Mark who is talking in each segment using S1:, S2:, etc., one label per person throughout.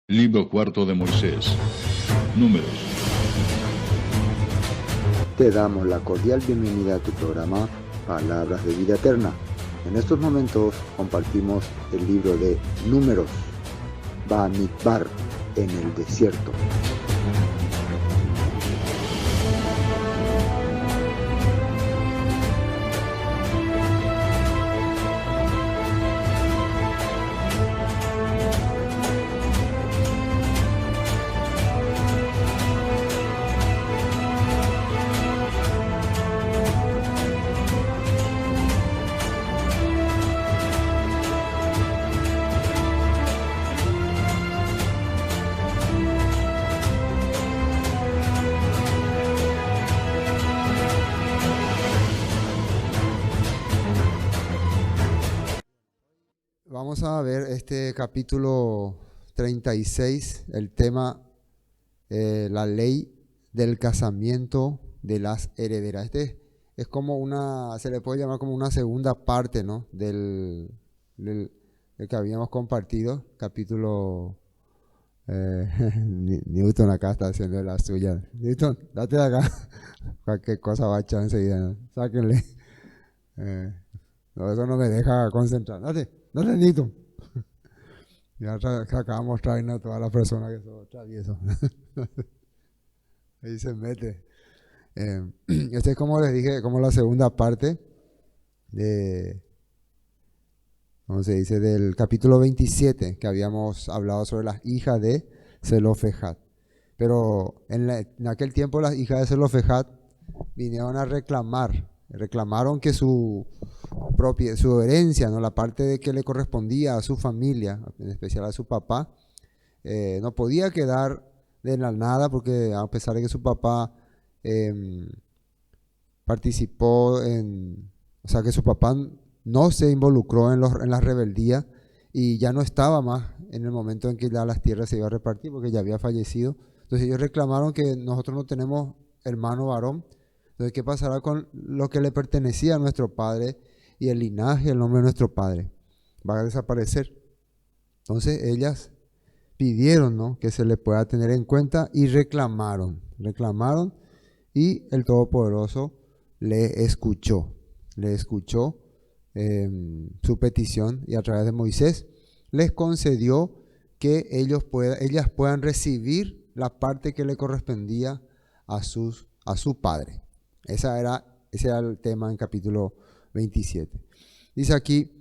S1: Libro cuarto de Moisés. Números.
S2: Te damos la cordial bienvenida a tu programa Palabras de Vida Eterna. En estos momentos compartimos el libro de Números, Bamidbar, en el desierto. Vamos a ver este capítulo 36, el tema, la ley del casamiento de las herederas. Este es como se le puede llamar como una segunda parte, ¿no? del que habíamos compartido, capítulo... Newton acá está haciendo la suya. Newton, date de acá. Cualquier cosa va a echar enseguida, ¿no? Sáquenle. No, eso no me deja concentrar. Date, Newton. Ya acabamos trayendo a todas las personas que son traviesos. Ahí se mete. Este es, como les dije, como la segunda parte de, ¿cómo se dice?, del capítulo 27, que habíamos hablado sobre las hijas de Zelofejad. Pero en aquel tiempo las hijas de Zelofejad vinieron a reclamaron que su herencia, ¿no?, la parte de que le correspondía a su familia, en especial a su papá, no podía quedar de la nada, porque a pesar de que su papá participó o sea, que su papá no se involucró en la rebeldía y ya no estaba más en el momento en que ya las tierras se iban a repartir, porque ya había fallecido. Entonces ellos reclamaron que nosotros no tenemos hermano varón. Entonces, ¿qué pasará con lo que le pertenecía a nuestro padre y el linaje, el nombre de nuestro padre? Va a desaparecer. Entonces ellas pidieron, ¿no?, que se le pueda tener en cuenta y reclamaron y el Todopoderoso le escuchó su petición, y a través de Moisés les concedió que ellas puedan recibir la parte que le correspondía a su padre. Ese era el tema en capítulo 27. Dice aquí,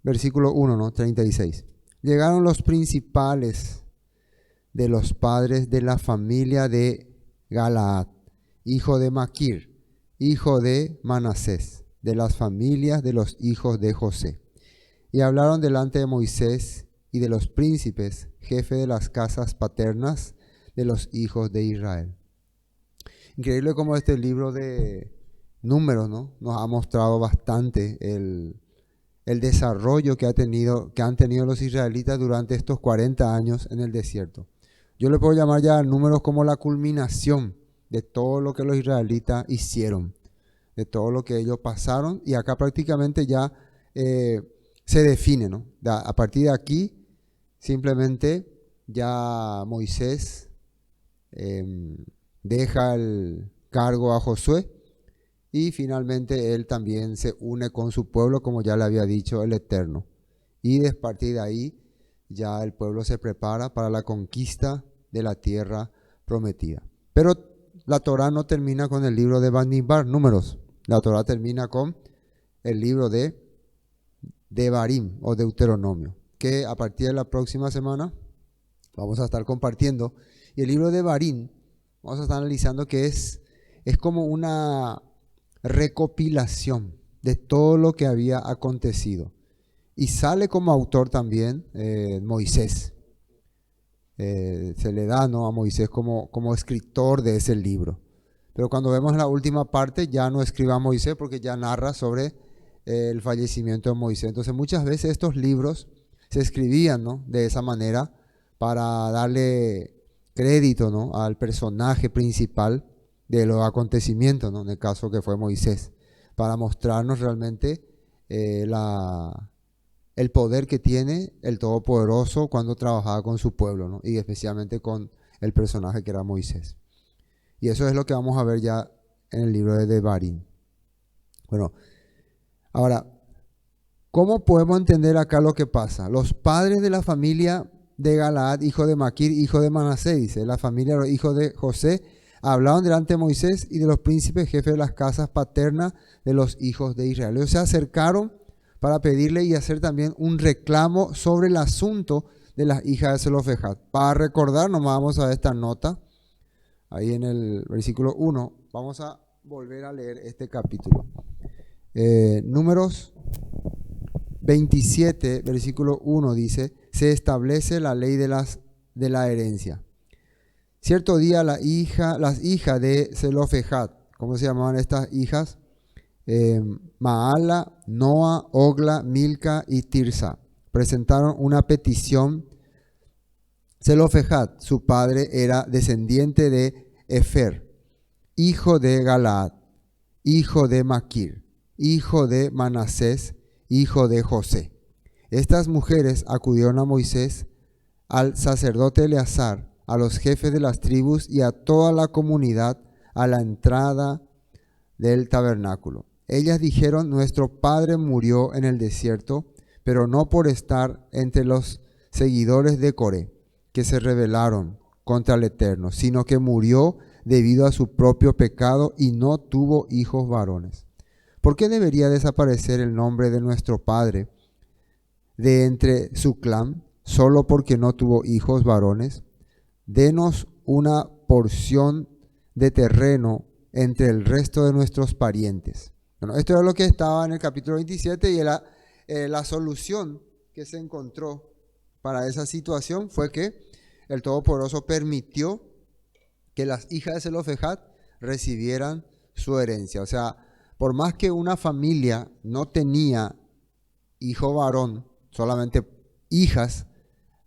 S2: versículo 1, ¿no?, 36. Llegaron los principales de los padres de la familia de Galaad, hijo de Maquir, hijo de Manasés, de las familias de los hijos de José. Y hablaron delante de Moisés y de los príncipes, jefe de las casas paternas de los hijos de Israel. Increíble cómo este libro de Números, ¿no?, nos ha mostrado bastante el desarrollo que han tenido los israelitas durante estos 40 años en el desierto. Yo le puedo llamar ya Números como la culminación de todo lo que los israelitas hicieron, de todo lo que ellos pasaron, y acá prácticamente ya se define, ¿no? A partir de aquí, simplemente ya Moisés deja el cargo a Josué, y finalmente él también se une con su pueblo, como ya le había dicho el Eterno. Y a partir de ahí ya el pueblo se prepara para la conquista de la tierra prometida. Pero la Torá no termina con el libro de Bamidbar, Números. La Torá termina con el libro de Devarim o Deuteronomio, que a partir de la próxima semana vamos a estar compartiendo. Y el libro de Devarim vamos a estar analizando que es como una recopilación de todo lo que había acontecido. Y sale como autor también Moisés. Se le da, ¿no?, a Moisés como escritor de ese libro. Pero cuando vemos la última parte ya no escribe a Moisés, porque ya narra sobre el fallecimiento de Moisés. Entonces muchas veces estos libros se escribían, ¿no?, de esa manera para darle crédito, ¿no?, al personaje principal de los acontecimientos, ¿no?, en el caso que fue Moisés, para mostrarnos realmente el poder que tiene el Todopoderoso cuando trabajaba con su pueblo, ¿no? Y especialmente con el personaje que era Moisés. Y eso es lo que vamos a ver ya en el libro de Devarim. Bueno, ahora, ¿cómo podemos entender acá lo que pasa? Los padres de la familia de Galaad, hijo de Maquir, hijo de Manasés, dice, la familia de los hijos de José, hablaron delante de Moisés y de los príncipes jefes de las casas paternas de los hijos de Israel. Ellos se acercaron para pedirle y hacer también un reclamo sobre el asunto de las hijas de Zelofejad. Para recordar, nomás vamos a ver esta nota, ahí en el versículo 1, vamos a volver a leer este capítulo. Números 27, versículo 1 dice, se establece la ley de la herencia. Cierto día las hijas de Zelofejad, ¿cómo se llamaban estas hijas? Maala, Noa, Ogla, Milca y Tirsa presentaron una petición. Zelofejad, su padre, era descendiente de Efer, hijo de Galaad, hijo de Maquir, hijo de Manasés, hijo de José. Estas mujeres acudieron a Moisés, al sacerdote Eleazar, a los jefes de las tribus y a toda la comunidad a la entrada del tabernáculo. Ellas dijeron, nuestro padre murió en el desierto, pero no por estar entre los seguidores de Coré, que se rebelaron contra el Eterno, sino que murió debido a su propio pecado y no tuvo hijos varones. ¿Por qué debería desaparecer el nombre de nuestro padre de entre su clan, solo porque no tuvo hijos varones? Denos una porción de terreno entre el resto de nuestros parientes. Bueno, esto es lo que estaba en el capítulo 27 y la solución que se encontró para esa situación fue que el Todopoderoso permitió que las hijas de Zelofejad recibieran su herencia. O sea, por más que una familia no tenía hijo varón, solamente hijas,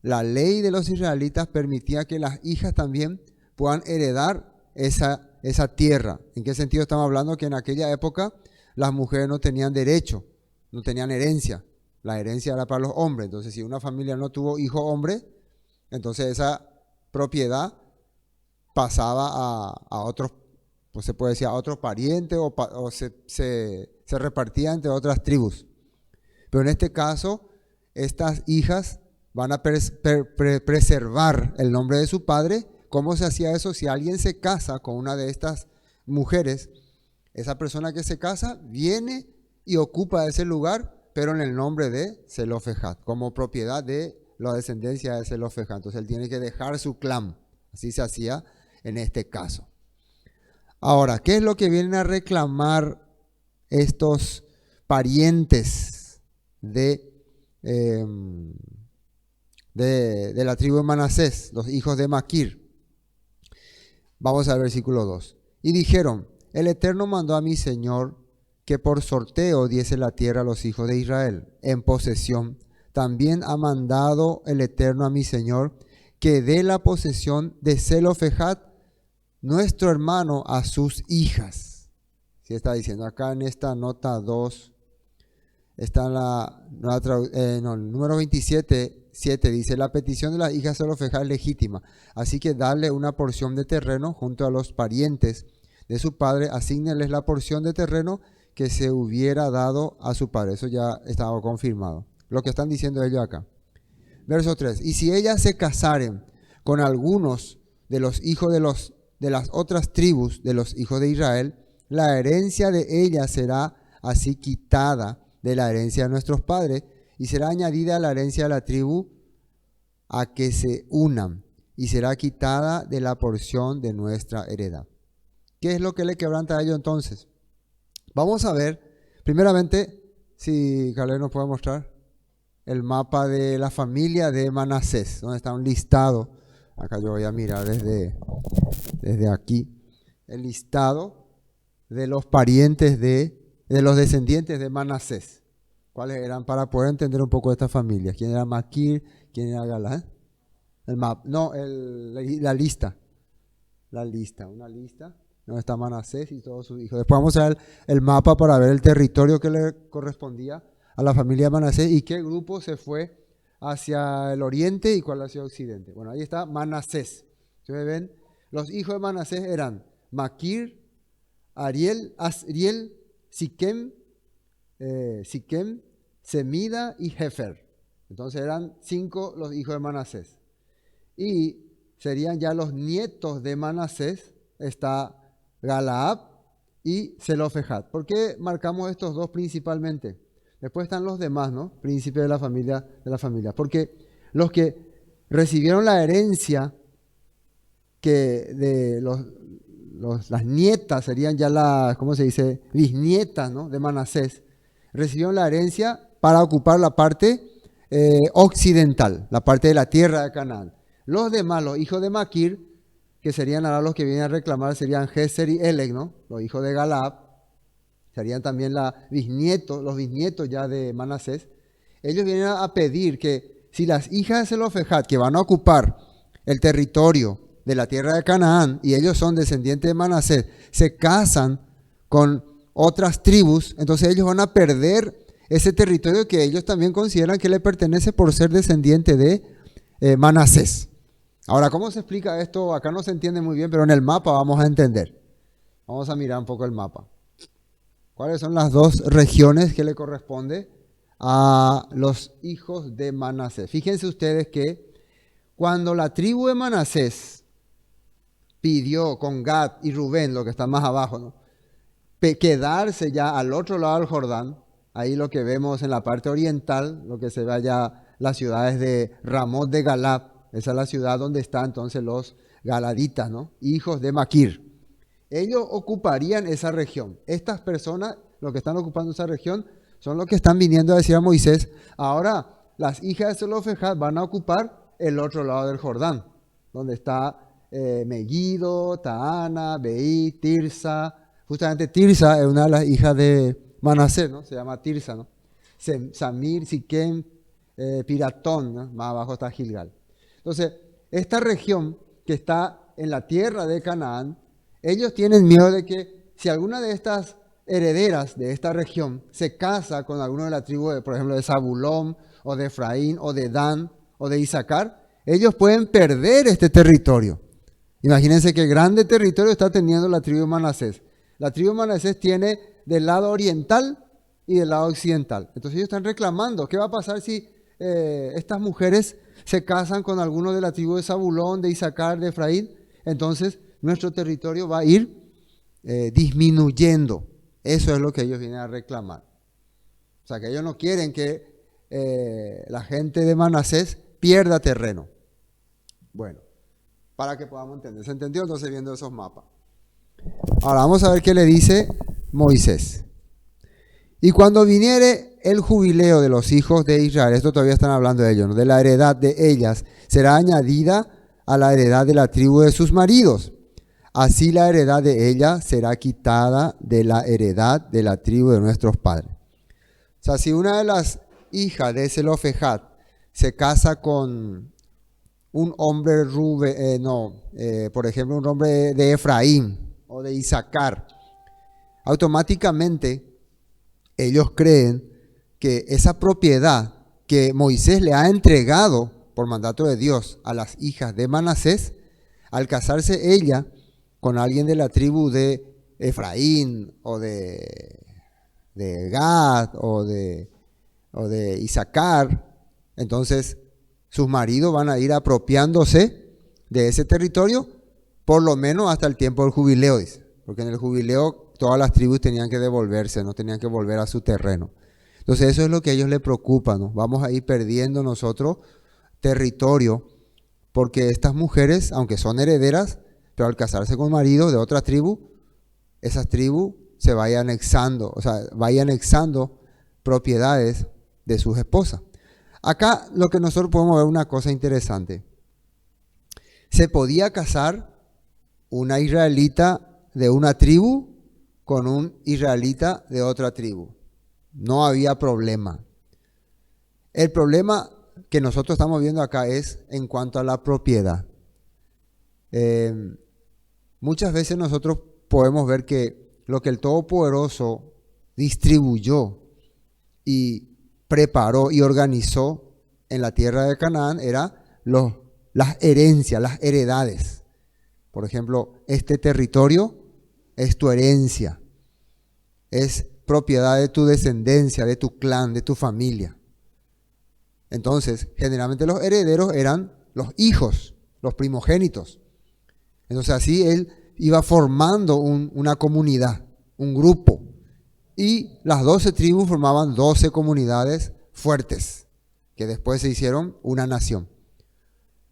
S2: la ley de los israelitas permitía que las hijas también puedan heredar esa tierra. ¿En qué sentido estamos hablando? Que en aquella época las mujeres no tenían derecho, no tenían herencia. La herencia era para los hombres. Entonces, si una familia no tuvo hijo hombre, entonces esa propiedad pasaba a otros, pues se puede decir, a otros parientes o se repartía entre otras tribus. Pero en este caso, estas hijas van a preservar el nombre de su padre. ¿Cómo se hacía eso? Si alguien se casa con una de estas mujeres, esa persona que se casa viene y ocupa ese lugar, pero en el nombre de Zelofejad, como propiedad de la descendencia de Zelofejad. Entonces él tiene que dejar su clan. Así se hacía en este caso. Ahora, ¿qué es lo que vienen a reclamar estos parientes de la tribu de Manasés, los hijos de Maquir? Vamos al versículo 2. Y dijeron, el Eterno mandó a mi Señor que por sorteo diese la tierra a los hijos de Israel en posesión. También ha mandado el Eterno a mi Señor que dé la posesión de Zelofejad, nuestro hermano, a sus hijas. ¿Sí está diciendo? Acá en esta nota 2, está en el número 27, 7, dice, la petición de las hijas de Zelofejad es legítima, así que darle una porción de terreno junto a los parientes de su padre, asígnenles la porción de terreno que se hubiera dado a su padre. Eso ya estaba confirmado. Lo que están diciendo ellos acá. Verso 3. Y si ellas se casaren con algunos de los hijos de las otras tribus de los hijos de Israel, la herencia de ellas será así quitada de la herencia de nuestros padres y será añadida a la herencia de la tribu a que se unan y será quitada de la porción de nuestra heredad. ¿Qué es lo que le quebranta a ellos entonces? Vamos a ver, primeramente, si Caleb nos puede mostrar el mapa de la familia de Manasés, donde está un listado. Acá yo voy a mirar desde aquí, el listado de los parientes de los descendientes de Manasés. ¿Cuáles eran? Para poder entender un poco de esta familia. ¿Quién era Maquir? ¿Quién era Galá? El mapa, no, la lista. Una lista donde está Manasés y todos sus hijos. Después vamos a ver el mapa para ver el territorio que le correspondía a la familia de Manasés y qué grupo se fue hacia el oriente y cuál hacia el occidente. Bueno, ahí está Manasés. Ustedes ven, los hijos de Manasés eran Maquir, Asriel, Siquem, Semida y Jefer. Entonces eran 5 los hijos de Manasés. Y serían ya los nietos de Manasés, está Galaad y Zelofejad. ¿Por qué marcamos estos dos principalmente? Después están los demás, ¿no? Príncipes de la familia. Porque los que recibieron la herencia que de las nietas, serían ya las, ¿cómo se dice? Bisnietas, ¿no? De Manasés, recibieron la herencia para ocupar la parte occidental, la parte de la tierra de Canaán. Los demás, los hijos de Maquir, que serían ahora los que vienen a reclamar, serían Geser y Elec, ¿no? Los hijos de Galaad, serían también los bisnietos ya de Manasés. Ellos vienen a pedir que si las hijas de Zelofejad, que van a ocupar el territorio de la tierra de Canaán, y ellos son descendientes de Manasés, se casan con otras tribus, entonces ellos van a perder ese territorio que ellos también consideran que le pertenece por ser descendiente de Manasés. Ahora, ¿cómo se explica esto? Acá no se entiende muy bien, pero en el mapa vamos a entender. Vamos a mirar un poco el mapa. ¿Cuáles son las dos regiones que le corresponde a los hijos de Manasés? Fíjense ustedes que cuando la tribu de Manasés pidió con Gad y Rubén, lo que está más abajo, ¿no?, quedarse ya al otro lado del Jordán, ahí lo que vemos en la parte oriental, lo que se ve allá, las ciudades de Ramot de Galad, esa es la ciudad donde están entonces los galaditas, ¿no?, hijos de Maquir. Ellos ocuparían esa región. Estas personas, los que están ocupando esa región, son los que están viniendo a decir a Moisés, ahora las hijas de Zelofejad van a ocupar el otro lado del Jordán, donde está Megiddo, Taana, Beí, Tirsa. Justamente Tirsa es una de las hijas de Manasés, ¿no? Se llama Tirsa, ¿no? Samir, Siquem, Piratón, ¿no? Más abajo está Gilgal. Entonces, esta región que está en la tierra de Canaán, ellos tienen miedo de que si alguna de estas herederas de esta región se casa con alguno de la tribu, por ejemplo, de Zabulón, o de Efraín, o de Dan, o de Isaacar, ellos pueden perder este territorio. Imagínense qué grande territorio está teniendo la tribu de Manasés. La tribu de Manasés tiene del lado oriental y del lado occidental. Entonces ellos están reclamando, ¿qué va a pasar si estas mujeres se casan con alguno de la tribu de Zabulón, de Isaacar, de Efraín? Entonces nuestro territorio va a ir disminuyendo. Eso es lo que ellos vienen a reclamar. O sea, que ellos no quieren que la gente de Manasés pierda terreno. Bueno, para que podamos entender. ¿Se entendió? Entonces, viendo esos mapas. Ahora vamos a ver qué le dice Moisés. Y cuando viniere el jubileo de los hijos de Israel, esto todavía están hablando de ellos, ¿no?, de la heredad de ellas, será añadida a la heredad de la tribu de sus maridos. Así la heredad de ella será quitada de la heredad de la tribu de nuestros padres. O sea, si una de las hijas de Zelofejad se casa con un hombre por ejemplo, un hombre de Efraín o de Isaacar, automáticamente ellos creen que esa propiedad que Moisés le ha entregado por mandato de Dios a las hijas de Manasés, al casarse ella con alguien de la tribu de Efraín o de Gad o de Isaacar, entonces sus maridos van a ir apropiándose de ese territorio por lo menos hasta el tiempo del jubileo, dice, porque en el jubileo todas las tribus tenían que devolverse, no tenían que volver a su terreno. Entonces eso es lo que a ellos les preocupa, ¿no? Vamos a ir perdiendo nosotros territorio porque estas mujeres, aunque son herederas, pero al casarse con maridos de otra tribu, esas tribus se vayan anexando, o sea, vayan anexando propiedades de sus esposas. Acá lo que nosotros podemos ver una cosa interesante. Se podía casar una israelita de una tribu con un israelita de otra tribu. No había problema. El problema que nosotros estamos viendo acá es en cuanto a la propiedad. Muchas veces nosotros podemos ver que lo que el Todopoderoso distribuyó y preparó y organizó en la tierra de Canaán era las herencias, las heredades. Por ejemplo, este territorio es tu herencia, es propiedad de tu descendencia, de tu clan, de tu familia. Entonces, generalmente los herederos eran los hijos, los primogénitos. Entonces así él iba formando una comunidad, un grupo. Y las 12 tribus formaban 12 comunidades fuertes, que después se hicieron una nación.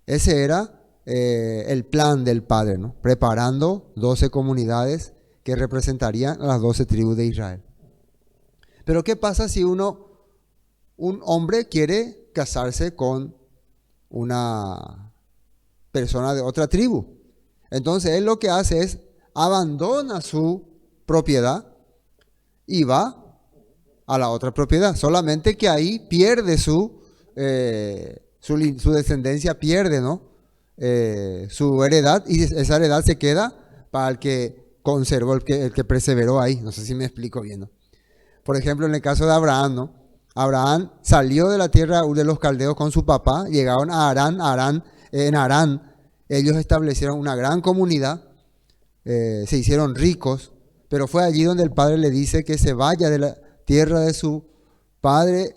S2: Ese era el plan del Padre, ¿no? Preparando 12 comunidades que representarían a las 12 tribus de Israel. Pero ¿qué pasa si un hombre quiere casarse con una persona de otra tribu? Entonces él lo que hace es abandona su propiedad y va a la otra propiedad. Solamente que ahí pierde su descendencia, pierde, ¿no? Su heredad, y esa heredad se queda para el que conservó, el que perseveró ahí. No sé si me explico bien, ¿no? Por ejemplo, en el caso de Abraham, ¿no? Abraham salió de la tierra de los caldeos con su papá, llegaron a Harán. En Harán ellos establecieron una gran comunidad, se hicieron ricos, pero fue allí donde el padre le dice que se vaya de la tierra de su padre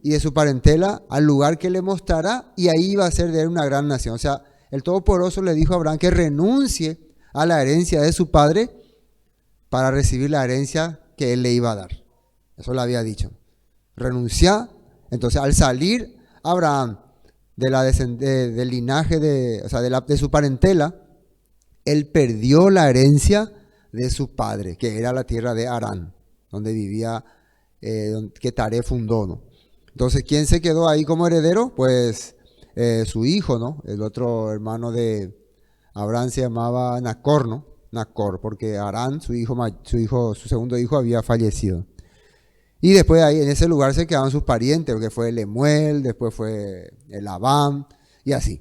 S2: y de su parentela al lugar que le mostrará, y ahí iba a ser de él una gran nación. O sea, el Todopoderoso le dijo a Abraham que renuncie a la herencia de su padre para recibir la herencia que él le iba a dar. Eso le había dicho. Renuncia. Entonces, al salir Abraham del linaje de su parentela, él perdió la herencia de su padre, que era la tierra de Harán, donde vivía, que Taré fundó, ¿no? Entonces, ¿quién se quedó ahí como heredero? Pues su hijo, ¿no? El otro hermano de Abraham se llamaba Nacor, ¿no? Nacor, porque Harán, su segundo hijo, había fallecido. Y después ahí en ese lugar se quedaban sus parientes, porque fue Lemuel, después fue Labán, y así.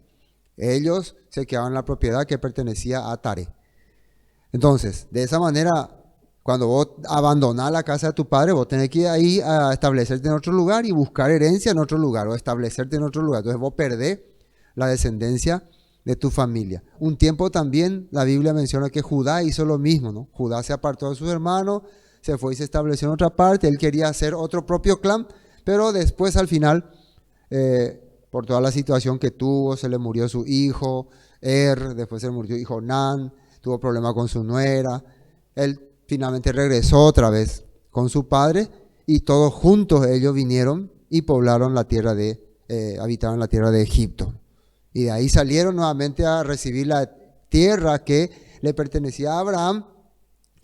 S2: Ellos se quedaban en la propiedad que pertenecía a Taré. Entonces, de esa manera, cuando vos abandonás la casa de tu padre, vos tenés que ir ahí a establecerte en otro lugar y buscar herencia en otro lugar, o establecerte en otro lugar. Entonces vos perdés la descendencia de tu familia. Un tiempo también la Biblia menciona que Judá hizo lo mismo, ¿no? Judá se apartó de sus hermanos, se fue y se estableció en otra parte. Él quería hacer otro propio clan, pero después al final, por toda la situación que tuvo, se le murió su hijo, después se le murió su hijo Nan, tuvo problemas con su nuera. Él finalmente regresó otra vez con su padre, y todos juntos ellos vinieron y poblaron la tierra habitaron la tierra de Egipto. Y de ahí salieron nuevamente a recibir la tierra que le pertenecía a Abraham,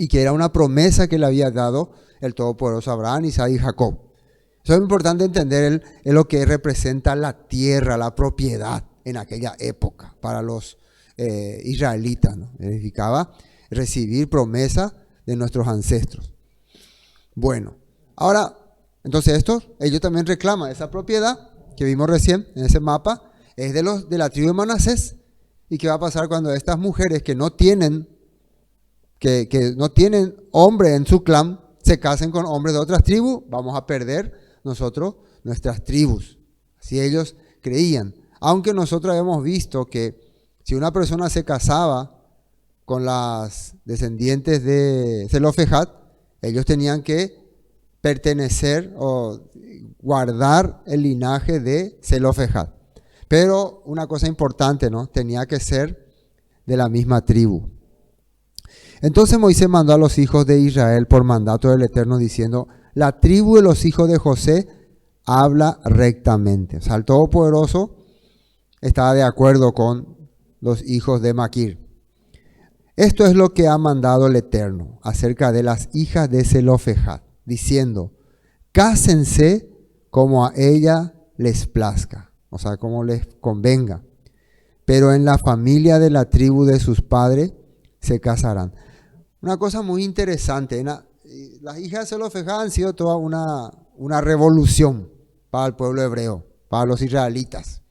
S2: y que era una promesa que le había dado el Todopoderoso a Abraham, Isaac y Jacob. Eso es importante entender lo que representa la tierra, la propiedad en aquella época para los israelitas, ¿no? Significaba recibir promesa de nuestros ancestros. Bueno, ahora, entonces ellos también reclaman esa propiedad que vimos recién en ese mapa, es de la tribu de Manasés. ¿Y qué va a pasar cuando estas mujeres que no tienen hombre en su clan se casen con hombres de otras tribus? Vamos a perder nosotros nuestras tribus. Así ellos creían. Aunque nosotros hemos visto que si una persona se casaba con las descendientes de Zelofejad, ellos tenían que pertenecer o guardar el linaje de Zelofejad. Pero una cosa importante, ¿no? Tenía que ser de la misma tribu. Entonces Moisés mandó a los hijos de Israel por mandato del Eterno diciendo: la tribu de los hijos de José habla rectamente. O sea, el Todopoderoso estaba de acuerdo con los hijos de Maquir. Esto es lo que ha mandado el Eterno acerca de las hijas de Zelofejad, diciendo: cásense como a ella les plazca, o sea, como les convenga, pero en la familia de la tribu de sus padres se casarán. Una cosa muy interesante, las hijas de Zelofejad han sido toda una revolución para el pueblo hebreo, para los israelitas,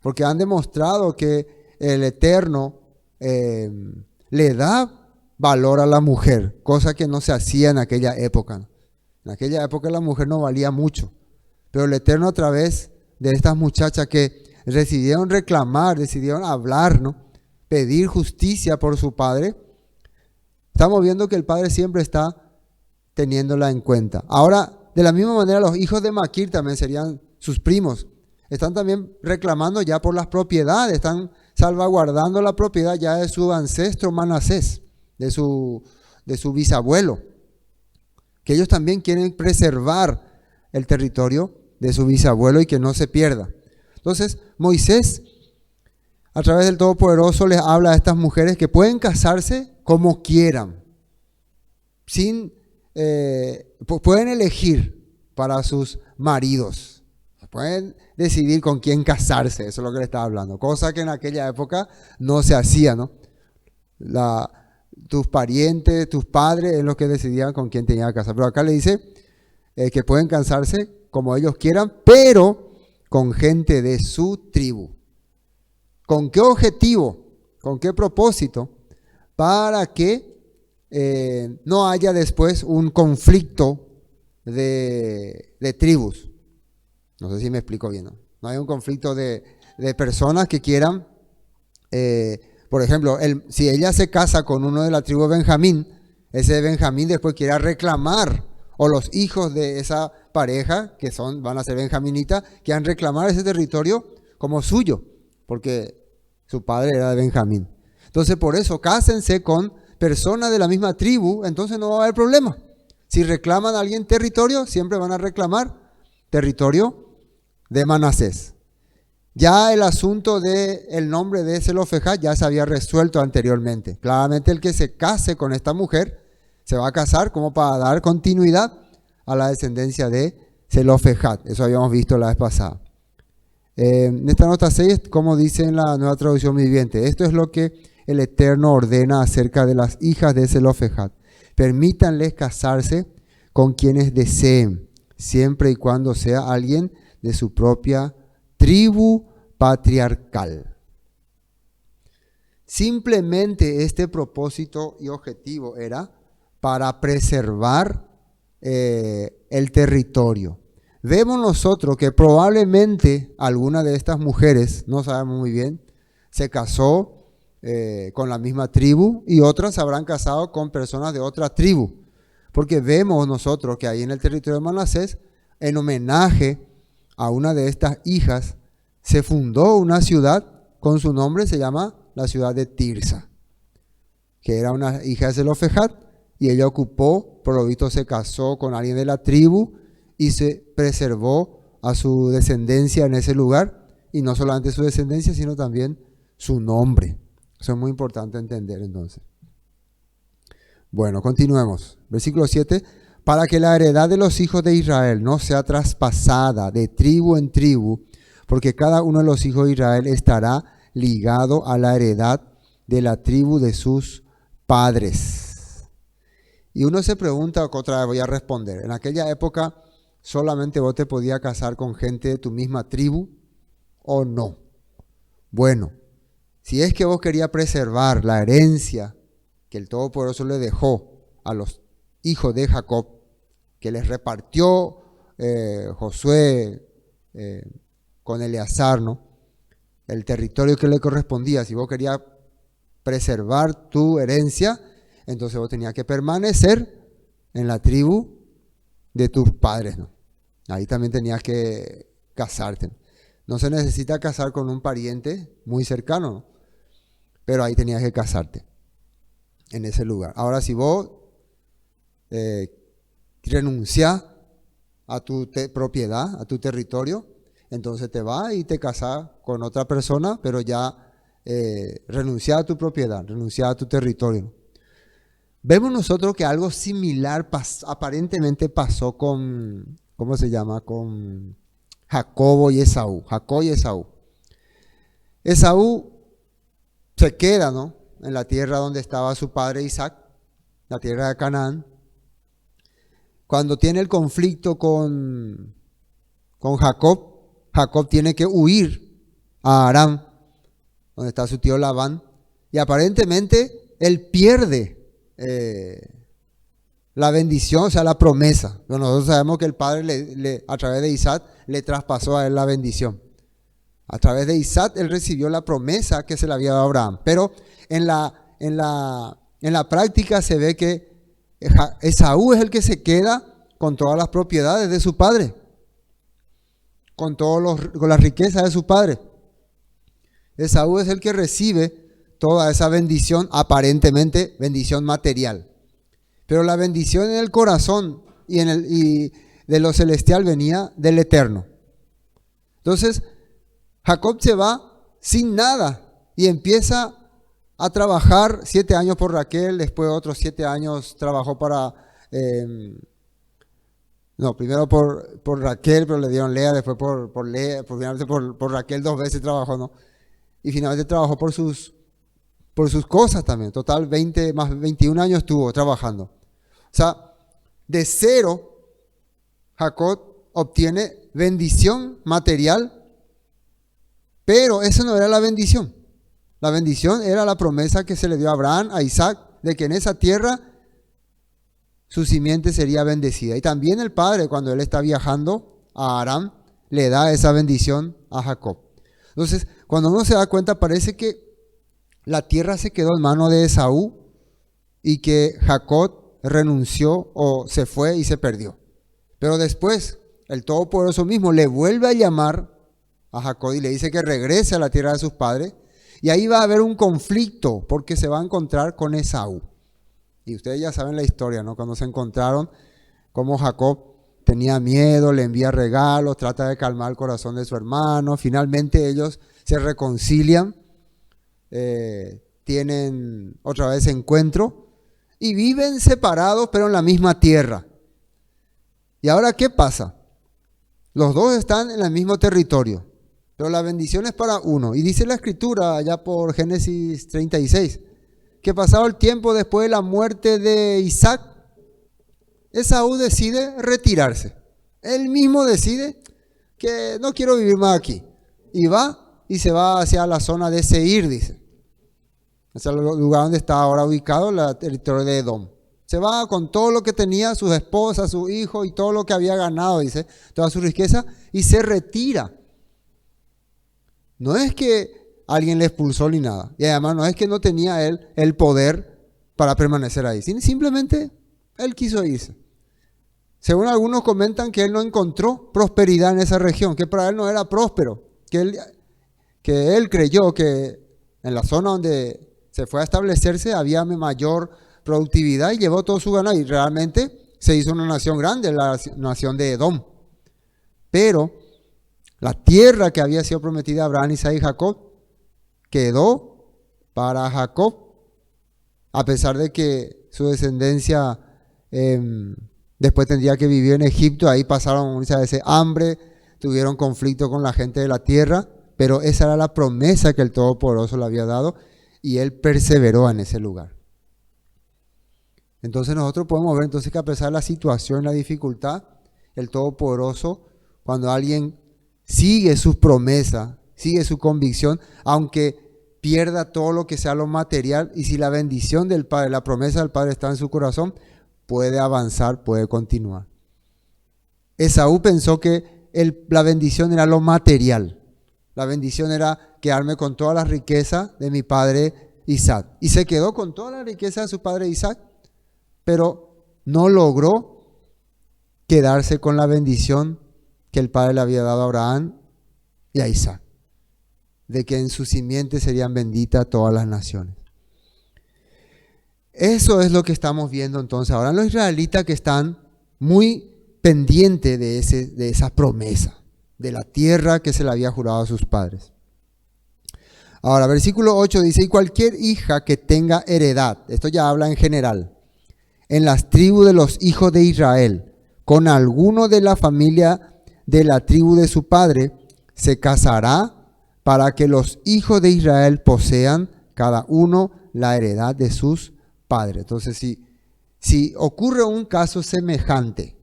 S2: porque han demostrado que el Eterno le da valor a la mujer, cosa que no se hacía en aquella época. En aquella época la mujer no valía mucho, Pero el Eterno, a través de estas muchachas que decidieron reclamar, decidieron hablar, ¿no? Pedir justicia por su padre, estamos viendo que el padre siempre está teniéndola en cuenta. Ahora, de la misma manera, los hijos de Maquir también serían sus primos. Están también reclamando ya por las propiedades, están salvaguardando la propiedad ya de su ancestro Manasés, de su bisabuelo, que ellos también quieren preservar el territorio de su bisabuelo y que no se pierda. Entonces, Moisés, a través del Todopoderoso, les habla a estas mujeres que pueden casarse como quieran, pueden elegir para sus maridos, pueden decidir con quién casarse, eso es lo que le estaba hablando, cosa que en aquella época no se hacía, ¿no? Tus parientes, tus padres, es los que decidían con quién tenía que casar. Pero acá le dice que pueden casarse como ellos quieran, pero con gente de su tribu. ¿Con qué objetivo? ¿Con qué propósito? Para que no haya después un conflicto de tribus. No sé si me explico bien, ¿no? No hay un conflicto de personas que quieran, por ejemplo, si ella se casa con uno de la tribu de Benjamín, ese Benjamín después quiera reclamar, o los hijos de esa pareja, que van a ser benjaminitas, quieran reclamar ese territorio como suyo, porque su padre era de Benjamín. Entonces, por eso, cásense con personas de la misma tribu, entonces no va a haber problema. Si reclaman a alguien territorio, siempre van a reclamar territorio de Manasés. Ya el asunto del nombre de Zelofejad ya se había resuelto anteriormente. Claramente el que se case con esta mujer se va a casar como para dar continuidad a la descendencia de Zelofejad. Eso habíamos visto la vez pasada. En esta nota 6, como dice en la Nueva Traducción Viviente, esto es lo que el Eterno ordena acerca de las hijas de Zelofejad. Permítanles casarse con quienes deseen, siempre y cuando sea alguien de su propia tribu patriarcal. Simplemente este propósito y objetivo era para preservar el territorio. Vemos nosotros que probablemente alguna de estas mujeres, no sabemos muy bien, se casó con la misma tribu y otras se habrán casado con personas de otra tribu. Porque vemos nosotros que ahí en el territorio de Manasés, en homenaje a una de estas hijas, se fundó una ciudad con su nombre, se llama la ciudad de Tirsa, que era una hija de Zelofejad, y ella ocupó, por lo visto se casó con alguien de la tribu y se preservó a su descendencia en ese lugar, y no solamente su descendencia, sino también su nombre. Eso es muy importante entender entonces. Bueno, continuemos. Versículo 7. Para que la heredad de los hijos de Israel no sea traspasada de tribu en tribu, porque cada uno de los hijos de Israel estará ligado a la heredad de la tribu de sus padres. Y uno se pregunta, otra vez voy a responder, en aquella época solamente vos te podías casar con gente de tu misma tribu o no. Bueno, si es que vos querías preservar la herencia que el Todopoderoso le dejó a los hijos de Jacob, que les repartió Josué con Eleazar, ¿no? El territorio que le correspondía. Si vos querías preservar tu herencia, entonces vos tenías que permanecer en la tribu de tus padres, ¿no? Ahí también tenías que casarte. No se necesita casar con un pariente muy cercano, ¿no? Pero ahí tenías que casarte en ese lugar. Ahora, si vos renunciás a tu propiedad, a tu territorio, entonces te vas y te casas con otra persona, pero ya renunciás a tu propiedad, renunciás a tu territorio. Vemos nosotros que algo similar aparentemente pasó con, ¿cómo se llama? Con Jacobo y Esaú. Jacob y Esaú. Esaú se queda, ¿no?, en la tierra donde estaba su padre Isaac, la tierra de Canaán. Cuando tiene el conflicto con Jacob, Jacob tiene que huir a Aram, donde está su tío Labán, y aparentemente él pierde la bendición, o sea, la promesa. Pero nosotros sabemos que el padre a través de Isaac le traspasó a él la bendición. A través de Isaac él recibió la promesa que se le había dado a Abraham. Pero en la práctica se ve que Esaú es el que se queda con todas las propiedades de su padre, con las riquezas de su padre. Esaú es el que recibe toda esa bendición, aparentemente bendición material. Pero la bendición en el corazón y de lo celestial venía del Eterno. Entonces, Jacob se va sin nada y empieza a trabajar 7 años por Raquel, después otros 7 años trabajó primero por Raquel, pero le dieron Lea, después por Lea, finalmente por Raquel 2 veces trabajó, ¿no? Y finalmente trabajó por sus cosas también. Total, 20 más 21 años estuvo trabajando. O sea, de cero, Jacob obtiene bendición material, pero esa no era la bendición. La bendición era la promesa que se le dio a Abraham, a Isaac, de que en esa tierra su simiente sería bendecida. Y también el padre, cuando él está viajando a Aram, le da esa bendición a Jacob. Entonces, cuando uno se da cuenta, parece que la tierra se quedó en manos de Esaú y que Jacob renunció o se fue y se perdió. Pero después, el Todopoderoso mismo le vuelve a llamar a Jacob y le dice que regrese a la tierra de sus padres. Y ahí va a haber un conflicto porque se va a encontrar con Esaú. Y ustedes ya saben la historia, ¿no? Cuando se encontraron, cómo Jacob tenía miedo, le envía regalos, trata de calmar el corazón de su hermano. Finalmente ellos se reconcilian, tienen otra vez encuentro y viven separados pero en la misma tierra. ¿Y ahora qué pasa? Los dos están en el mismo territorio, pero la bendición es para uno. Y dice la Escritura allá por Génesis 36, que pasado el tiempo después de la muerte de Isaac, Esaú decide retirarse. Él mismo decide que no quiero vivir más aquí. Y va y se va hacia la zona de Seir, dice. Es el lugar donde está ahora ubicado el territorio de Edom. Se va con todo lo que tenía, sus esposas, su hijo y todo lo que había ganado, dice, toda su riqueza, y se retira. No es que alguien le expulsó ni nada. Y además no es que no tenía él el poder para permanecer ahí. Simplemente él quiso irse. Según algunos comentan que él no encontró prosperidad en esa región, que para él no era próspero, que él creyó que en la zona donde se fue a establecerse había mayor productividad y llevó todo su ganado y realmente se hizo una nación grande, la nación de Edom. Pero la tierra que había sido prometida a Abraham, Isaac y Jacob quedó para Jacob, a pesar de que su descendencia después tendría que vivir en Egipto. Ahí pasaron muchas veces hambre, tuvieron conflicto con la gente de la tierra, pero esa era la promesa que el Todopoderoso le había dado y él perseveró en ese lugar. Entonces nosotros podemos ver entonces que a pesar de la situación, la dificultad, el Todopoderoso, cuando alguien sigue sus promesas, sigue su convicción, aunque pierda todo lo que sea lo material, y si la bendición del Padre, la promesa del Padre está en su corazón, puede avanzar, puede continuar. Esaú pensó que la bendición era lo material. La bendición era quedarme con todas las riquezas de mi padre Isaac. Y se quedó con toda la riqueza de su padre Isaac, pero no logró quedarse con la bendición que el Padre le había dado a Abraham y a Isaac, de que en su simiente serían benditas todas las naciones. Eso es lo que estamos viendo entonces ahora los israelitas, que están muy pendientes de esa promesa, de la tierra que se le había jurado a sus padres. Ahora, versículo 8 dice: y cualquier hija que tenga heredad, esto ya habla en general, en las tribus de los hijos de Israel, con alguno de la familia de la tribu de su padre, se casará para que los hijos de Israel posean cada uno la heredad de sus padres. Entonces, si ocurre un caso semejante,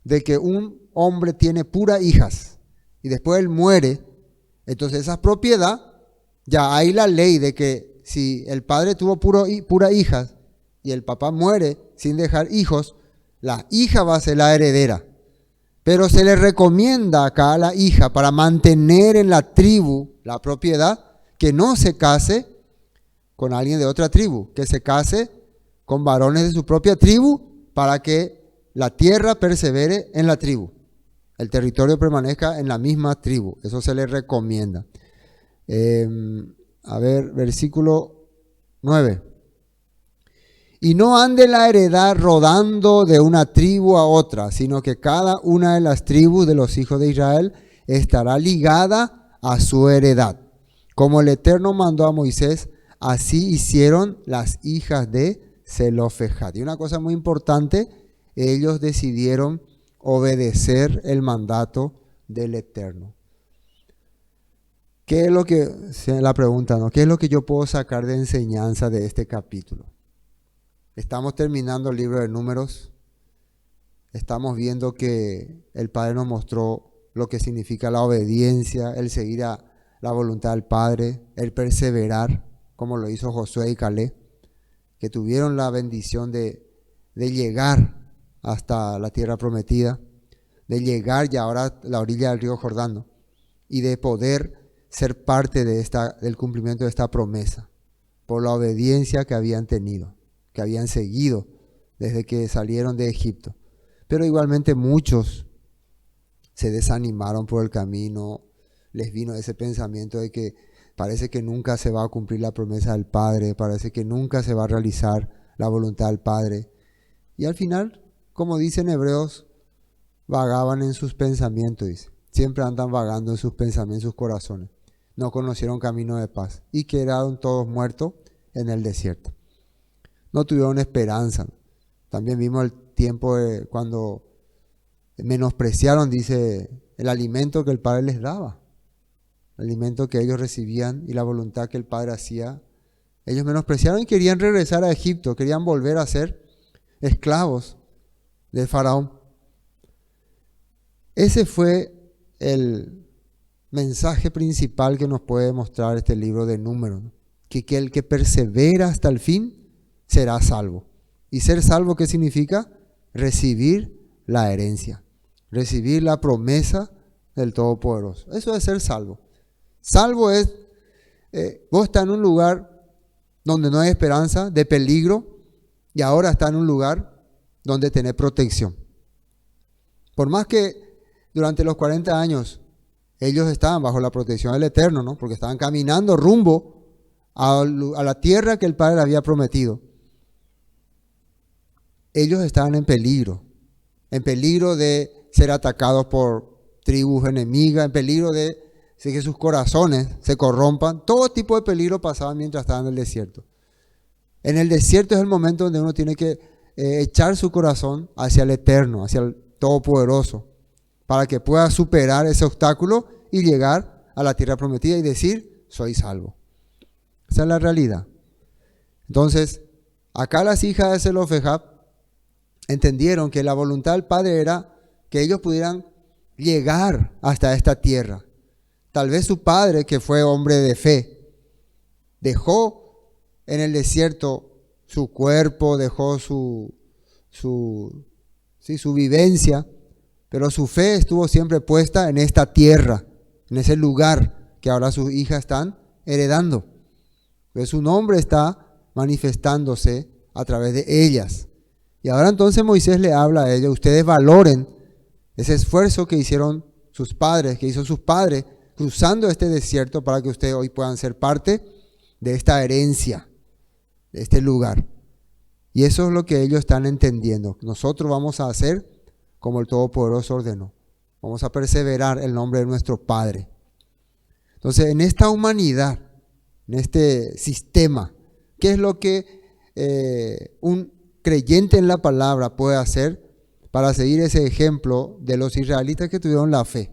S2: de que un hombre tiene puras hijas y después él muere, entonces esa propiedad, ya hay la ley de que si el padre tuvo puras hijas y el papá muere sin dejar hijos, la hija va a ser la heredera. Pero se le recomienda acá a la hija, para mantener en la tribu la propiedad, que no se case con alguien de otra tribu, que se case con varones de su propia tribu, para que la tierra persevere en la tribu, el territorio permanezca en la misma tribu. Eso se le recomienda. Versículo 9. Y no ande la heredad rodando de una tribu a otra, sino que cada una de las tribus de los hijos de Israel estará ligada a su heredad. Como el Eterno mandó a Moisés, así hicieron las hijas de Zelofejad. Y una cosa muy importante, ellos decidieron obedecer el mandato del Eterno. ¿Qué es lo que, la pregunta, ¿no? ¿Qué es lo que yo puedo sacar de enseñanza de este capítulo? Estamos terminando el libro de Números. Estamos viendo que el Padre nos mostró lo que significa la obediencia, el seguir a la voluntad del Padre, el perseverar, como lo hizo Josué y Caleb, que tuvieron la bendición de llegar hasta la tierra prometida, de llegar ya ahora a la orilla del río Jordán, ¿no? Y de poder ser parte del cumplimiento de esta promesa, por la obediencia que habían tenido, que habían seguido desde que salieron de Egipto. Pero igualmente muchos se desanimaron por el camino, les vino ese pensamiento de que parece que nunca se va a cumplir la promesa del Padre, parece que nunca se va a realizar la voluntad del Padre. Y al final, como dicen Hebreos, vagaban en sus pensamientos, dice. Siempre andan vagando en sus pensamientos, en sus corazones. No conocieron camino de paz y quedaron todos muertos en el desierto. No tuvieron esperanza. También vimos el tiempo cuando menospreciaron, dice, el alimento que el Padre les daba, el alimento que ellos recibían y la voluntad que el Padre hacía. Ellos menospreciaron y querían regresar a Egipto, querían volver a ser esclavos del faraón. Ese fue el mensaje principal que nos puede mostrar este libro de Números, ¿no? Que el que persevera hasta el fin será salvo. ¿Y ser salvo qué significa? Recibir la herencia, recibir la promesa del Todopoderoso. Eso es ser salvo. Salvo es, vos estás en un lugar donde no hay esperanza, de peligro, y ahora estás en un lugar donde tenés protección. Por más que durante los 40 años ellos estaban bajo la protección del Eterno, ¿no? Porque estaban caminando rumbo a la tierra que el Padre había prometido. Ellos estaban en peligro de ser atacados por tribus enemigas, en peligro de que sus corazones se corrompan. Todo tipo de peligro pasaba mientras estaban en el desierto. En el desierto es el momento donde uno tiene que echar su corazón hacia el Eterno, hacia el Todopoderoso, para que pueda superar ese obstáculo y llegar a la tierra prometida y decir, soy salvo. Esa es la realidad. Entonces, acá las hijas de Zelofejad entendieron que la voluntad del Padre era que ellos pudieran llegar hasta esta tierra. Tal vez su padre, que fue hombre de fe, dejó en el desierto su cuerpo, dejó su vivencia, pero su fe estuvo siempre puesta en esta tierra, en ese lugar que ahora sus hijas están heredando. Entonces su nombre está manifestándose a través de ellas. Y ahora entonces Moisés le habla a ellos, ustedes valoren ese esfuerzo que hicieron sus padres, que hizo sus padres, cruzando este desierto para que ustedes hoy puedan ser parte de esta herencia, de este lugar. Y eso es lo que ellos están entendiendo. Nosotros vamos a hacer como el Todopoderoso ordenó. Vamos a perseverar el nombre de nuestro Padre. Entonces, en esta humanidad, en este sistema, ¿qué es lo que un creyente en la palabra puede hacer para seguir ese ejemplo de los israelitas que tuvieron la fe?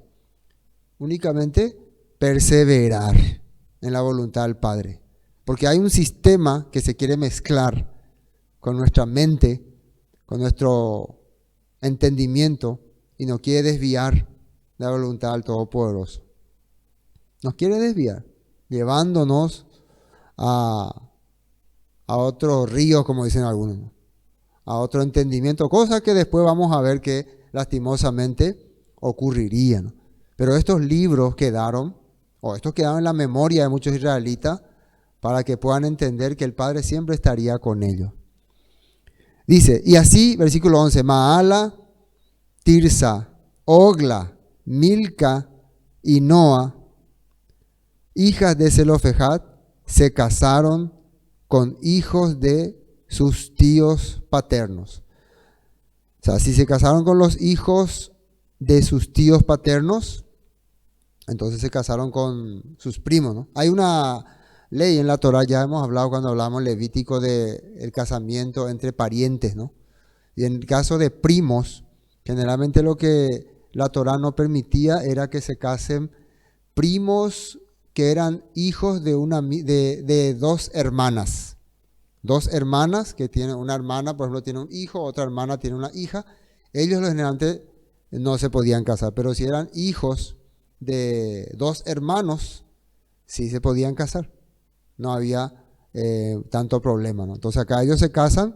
S2: Únicamente perseverar en la voluntad del Padre. Porque hay un sistema que se quiere mezclar con nuestra mente, con nuestro entendimiento, y nos quiere desviar de la voluntad del Todopoderoso. Nos quiere desviar, llevándonos a otro río, como dicen algunos, a otro entendimiento, cosas que después vamos a ver que lastimosamente ocurriría, ¿no? Pero estos libros quedaron, o estos quedaron en la memoria de muchos israelitas para que puedan entender que el Padre siempre estaría con ellos. Dice, y así, versículo 11, Maala, Tirsa, Ogla, Milca y Noa, hijas de Zelofejad, se casaron con hijos de sus tíos paternos. O sea, si se casaron con los hijos de sus tíos paternos, entonces se casaron con sus primos, ¿no? Hay una ley en la Torah, ya hemos hablado cuando hablamos Levítico del casamiento entre parientes, ¿no? Y en el caso de primos, generalmente lo que la Torah no permitía era que se casen primos que eran hijos de dos hermanas. Dos hermanas que tienen, una hermana, por ejemplo, tiene un hijo, otra hermana tiene una hija. Ellos generalmente no se podían casar, pero si eran hijos de dos hermanos, sí se podían casar. No había tanto problema, ¿no? Entonces acá ellos se casan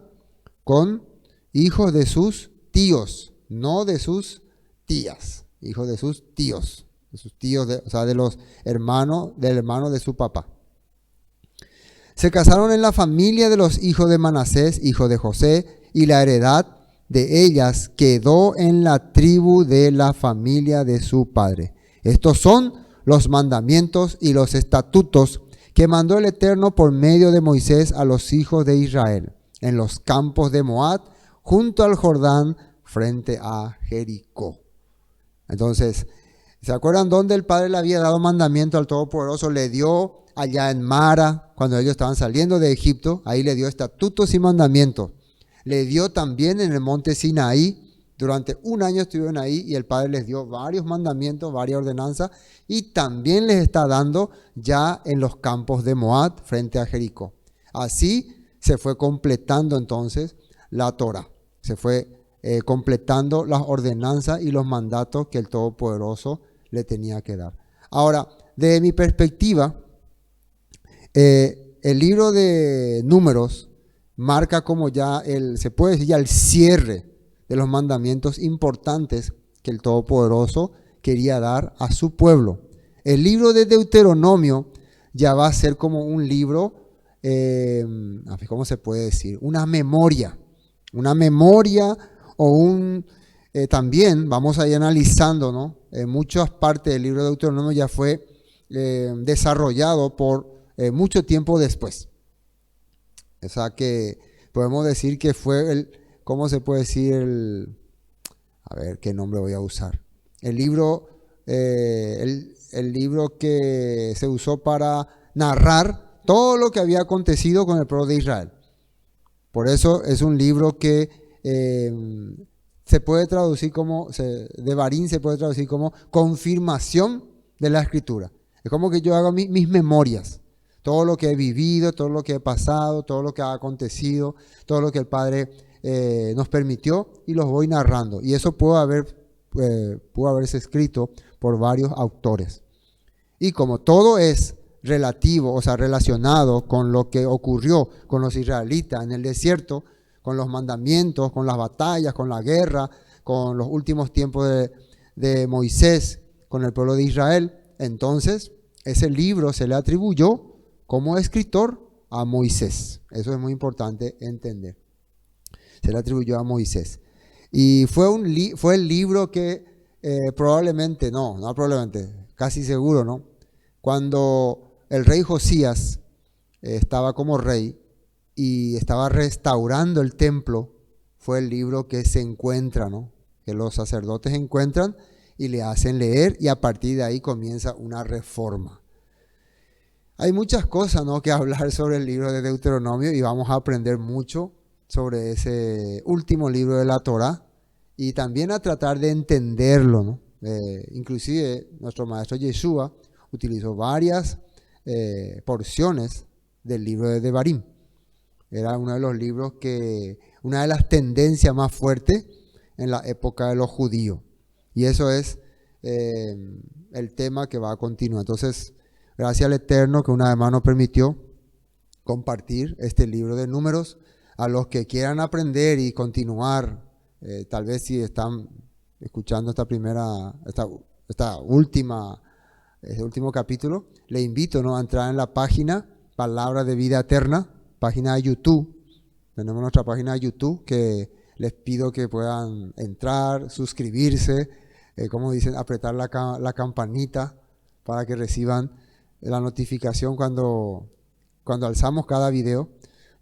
S2: con hijos de sus tíos, no de sus tías, hijos de sus tíos, o sea, de los hermanos, del hermano de su papá. Se casaron en la familia de los hijos de Manasés, hijo de José, y la heredad de ellas quedó en la tribu de la familia de su padre. Estos son los mandamientos y los estatutos que mandó el Eterno por medio de Moisés a los hijos de Israel, en los campos de Moab, junto al Jordán, frente a Jericó. Entonces, ¿se acuerdan dónde el Padre le había dado mandamiento al Todopoderoso? Le dio allá en Mara, cuando ellos estaban saliendo de Egipto, ahí le dio estatutos y mandamientos. Le dio también en el monte Sinaí, durante un año estuvieron ahí y el Padre les dio varios mandamientos, varias ordenanzas, y también les está dando ya en los campos de Moab, frente a Jericó. Así se fue completando entonces la Torah, se fue completando las ordenanzas y los mandatos que el Todopoderoso le tenía que dar. Ahora, desde mi perspectiva, el libro de Números marca como ya se puede decir ya el cierre de los mandamientos importantes que el Todopoderoso quería dar a su pueblo. El libro de Deuteronomio ya va a ser como un libro, ¿cómo se puede decir? Una memoria o también vamos a ir analizando, ¿no? Muchas partes del libro de Deuteronomio ya fue desarrollado por mucho tiempo después. O sea que podemos decir que fue ¿cómo se puede decir? A ver, ¿qué nombre voy a usar? El libro que se usó para narrar todo lo que había acontecido con el pueblo de Israel. Por eso es un libro que se puede traducir Devarim se puede traducir como confirmación de la Escritura. Es como que yo hago mis memorias. Todo lo que he vivido, todo lo que he pasado, todo lo que ha acontecido, todo lo que el Padre nos permitió y los voy narrando. Y eso pudo haberse escrito por varios autores. Y como todo es relativo, o sea, relacionado con lo que ocurrió con los israelitas en el desierto, con los mandamientos, con las batallas, con la guerra, con los últimos tiempos de Moisés, con el pueblo de Israel, entonces ese libro se le atribuyó como escritor a Moisés. Eso es muy importante entender. Se le atribuyó a Moisés. Y fue el libro que probablemente, casi seguro, ¿no? Cuando el rey Josías estaba como rey y estaba restaurando el templo, fue el libro que se encuentra, ¿no? Que los sacerdotes encuentran y le hacen leer y a partir de ahí comienza una reforma. Hay muchas cosas, ¿no?, que hablar sobre el libro de Deuteronomio y vamos a aprender mucho sobre ese último libro de la Torah y también a tratar de entenderlo, ¿no? Inclusive nuestro maestro Yeshua utilizó varias porciones del libro de Devarim. Era uno de los libros una de las tendencias más fuertes en la época de los judíos. Y eso es el tema que va a continuar. Entonces, gracias al Eterno que una vez más nos permitió compartir este libro de Números. A los que quieran aprender y continuar, tal vez si están escuchando esta última, este último capítulo, le invito, ¿no?, a entrar en la página Palabra de Vida Eterna, página de YouTube. Tenemos nuestra página de YouTube que les pido que puedan entrar, suscribirse, como dicen, apretar la campanita para que reciban la notificación cuando alzamos cada video.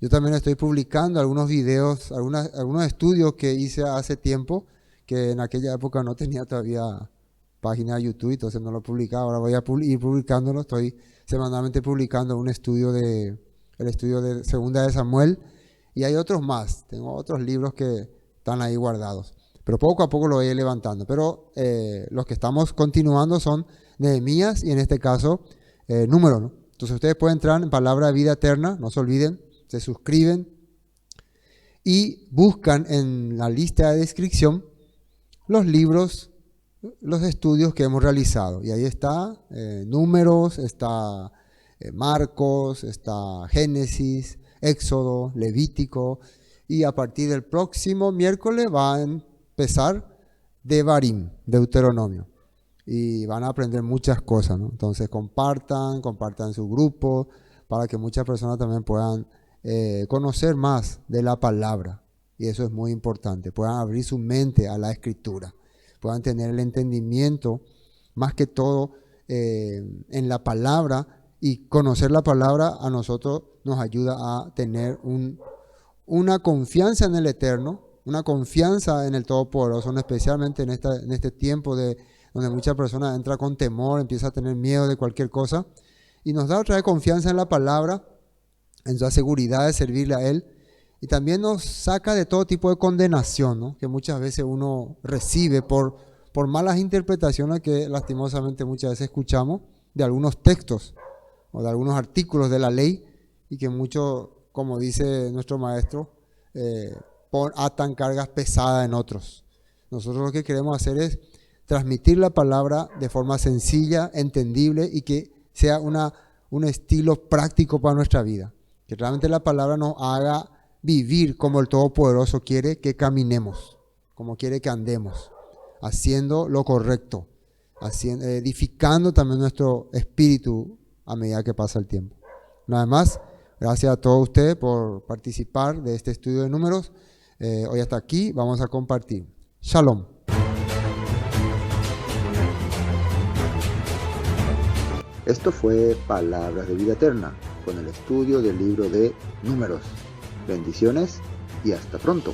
S2: Yo también estoy publicando algunos videos, algunos estudios que hice hace tiempo, que en aquella época no tenía todavía página de YouTube, entonces no lo publicaba. Ahora voy a ir publicándolo. Estoy semanalmente publicando el estudio de Segunda de Samuel, y hay otros más. Tengo otros libros que están ahí guardados, pero poco a poco lo voy levantando. Pero los que estamos continuando son Nehemías y en este caso Números, ¿no? Entonces ustedes pueden entrar en Palabra de Vida Eterna, no se olviden, se suscriben y buscan en la lista de descripción los libros, los estudios que hemos realizado. Y ahí está Números, está Marcos, está Génesis, Éxodo, Levítico, y a partir del próximo miércoles va a empezar Devarim, Deuteronomio, y van a aprender muchas cosas, ¿no? Entonces compartan su grupo para que muchas personas también puedan conocer más de la palabra, y eso es muy importante, puedan abrir su mente a la escritura, puedan tener el entendimiento más que todo en la palabra, y conocer la palabra a nosotros nos ayuda a tener una confianza en el Eterno, una confianza en el Todopoderoso, especialmente en este tiempo donde muchas personas entran con temor, empiezan a tener miedo de cualquier cosa, y nos da otra vez confianza en la palabra, en su seguridad de servirle a Él, y también nos saca de todo tipo de condenación, ¿no?, que muchas veces uno recibe por malas interpretaciones que lastimosamente muchas veces escuchamos de algunos textos o de algunos artículos de la ley, y que muchos, como dice nuestro maestro, atan cargas pesadas en otros. Nosotros lo que queremos hacer es transmitir la palabra de forma sencilla, entendible, y que sea un estilo práctico para nuestra vida. Que realmente la palabra nos haga vivir como el Todopoderoso quiere que caminemos, como quiere que andemos, haciendo lo correcto, edificando también nuestro espíritu a medida que pasa el tiempo. Nada más, gracias a todos ustedes por participar de este estudio de números. Hoy hasta aquí vamos a compartir. Shalom.
S3: Esto fue Palabras de Vida Eterna, con el estudio del libro de Números. Bendiciones y hasta pronto.